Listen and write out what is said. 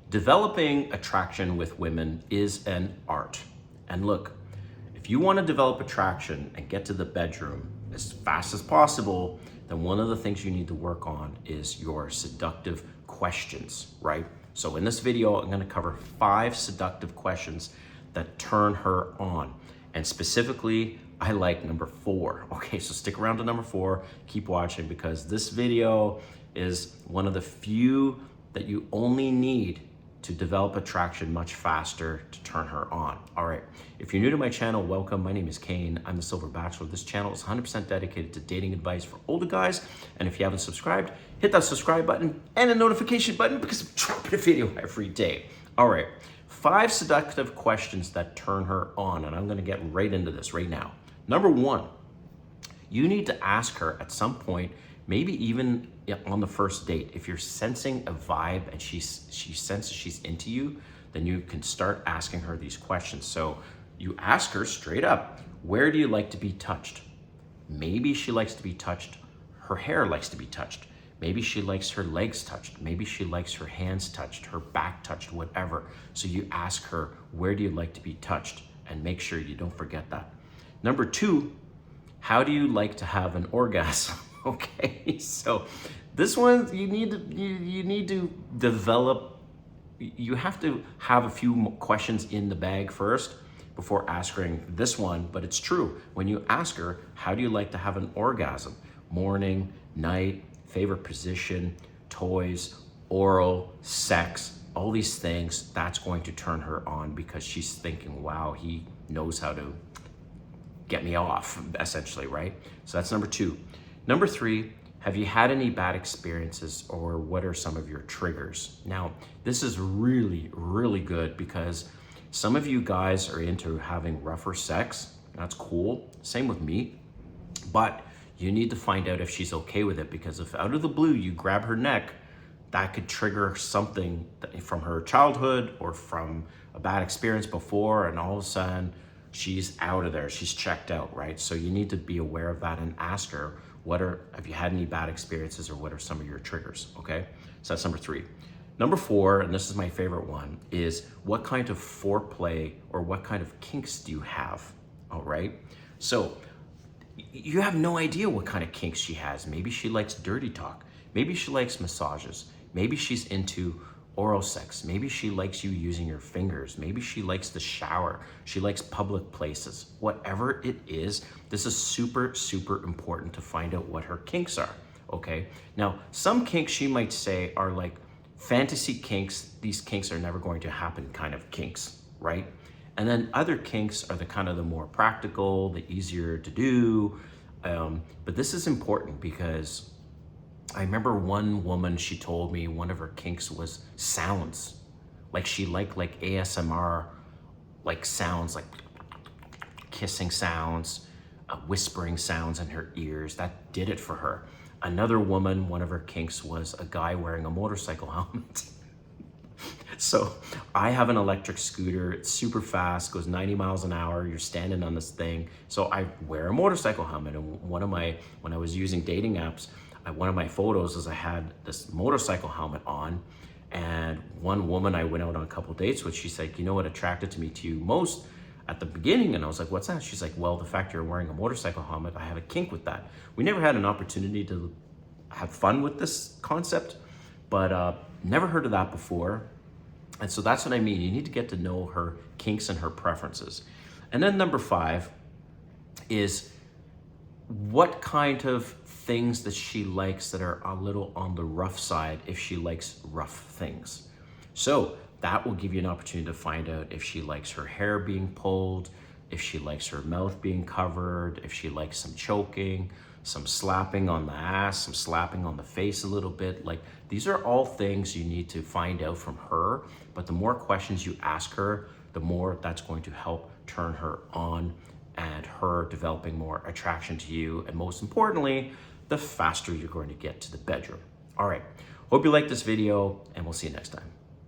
Developing attraction with women is an art. And look, if you want to develop attraction and get to the bedroom as fast as possible, then one of the things you need to work on is your seductive questions, right? So in this video, I'm going to cover 5 seductive questions that turn her on. And specifically, I like number 4. Okay, so stick around to number 4, keep watching, because this video is one of the few that you only need to develop attraction much faster to turn her on. All right, if you're new to my channel, welcome. My name is Kane. I'm the Silver Bachelor. This channel is 100% dedicated to dating advice for older guys. And if you haven't subscribed, hit that subscribe button and the notification button because I'm dropping a video every day. All right, 5 seductive questions that turn her on. And I'm gonna get right into this right now. Number 1, you need to ask her at some point, maybe even on the first date, if you're sensing a vibe and she senses she's into you, then you can start asking her these questions. So you ask her straight up, where do you like to be touched? Maybe she likes to be touched, her hair likes to be touched. Maybe she likes her legs touched. Maybe she likes her hands touched, her back touched, whatever. So you ask her, where do you like to be touched? And make sure you don't forget that. Number 2, how do you like to have an orgasm? Okay, so this one you need to develop. You have to have a few questions in the bag first before asking this one, but it's true. When you ask her, how do you like to have an orgasm? Morning, night, favorite position, toys, oral, sex, all these things, that's going to turn her on because she's thinking, wow, he knows how to get me off, essentially, right? So that's number 2. Number 3, have you had any bad experiences, or what are some of your triggers? Now, this is really, really good because some of you guys are into having rougher sex. That's cool. Same with me. But you need to find out if she's okay with it, because if out of the blue you grab her neck, that could trigger something from her childhood or from a bad experience before, and all of a sudden she's out of there, she's checked out, right? So you need to be aware of that and ask her, have you had any bad experiences, or what are some of your triggers, okay? So that's number 3. Number 4, and this is my favorite one, is what kind of foreplay or what kind of kinks do you have, all right? So you have no idea what kind of kinks she has. Maybe she likes dirty talk. Maybe she likes massages. Maybe she's into oral sex. Maybe she likes you using your fingers. Maybe she likes the shower. She likes public places. Whatever it is, this is super, super important to find out what her kinks are, okay? Now, some kinks she might say are like fantasy kinks. These kinks are never going to happen kind of kinks, right? And then other kinks are the kind of the more practical, the easier to do. But this is important because I remember one woman, she told me one of her kinks was sounds. Like she liked like ASMR, like sounds, like kissing sounds, whispering sounds in her ears. That did it for her. Another woman, one of her kinks was a guy wearing a motorcycle helmet. So I have an electric scooter. It's super fast, goes 90 miles an hour. You're standing on this thing. So I wear a motorcycle helmet. And when I was using dating apps, one of my photos is I had this motorcycle helmet on, and one woman I went out on a couple dates with, she's like, you know what attracted to you most at the beginning? And I was like, what's that? She's like, well, the fact you're wearing a motorcycle helmet, I have a kink with that. We never had an opportunity to have fun with this concept, but never heard of that before. And so that's what I mean. You need to get to know her kinks and her preferences. And then number 5 is what kind of things that she likes that are a little on the rough side, if she likes rough things. So that will give you an opportunity to find out if she likes her hair being pulled, if she likes her mouth being covered, if she likes some choking, some slapping on the ass, some slapping on the face a little bit. Like, these are all things you need to find out from her, but the more questions you ask her, the more that's going to help turn her on and her developing more attraction to you. And most importantly, the faster you're going to get to the bedroom. All right, hope you liked this video, and we'll see you next time.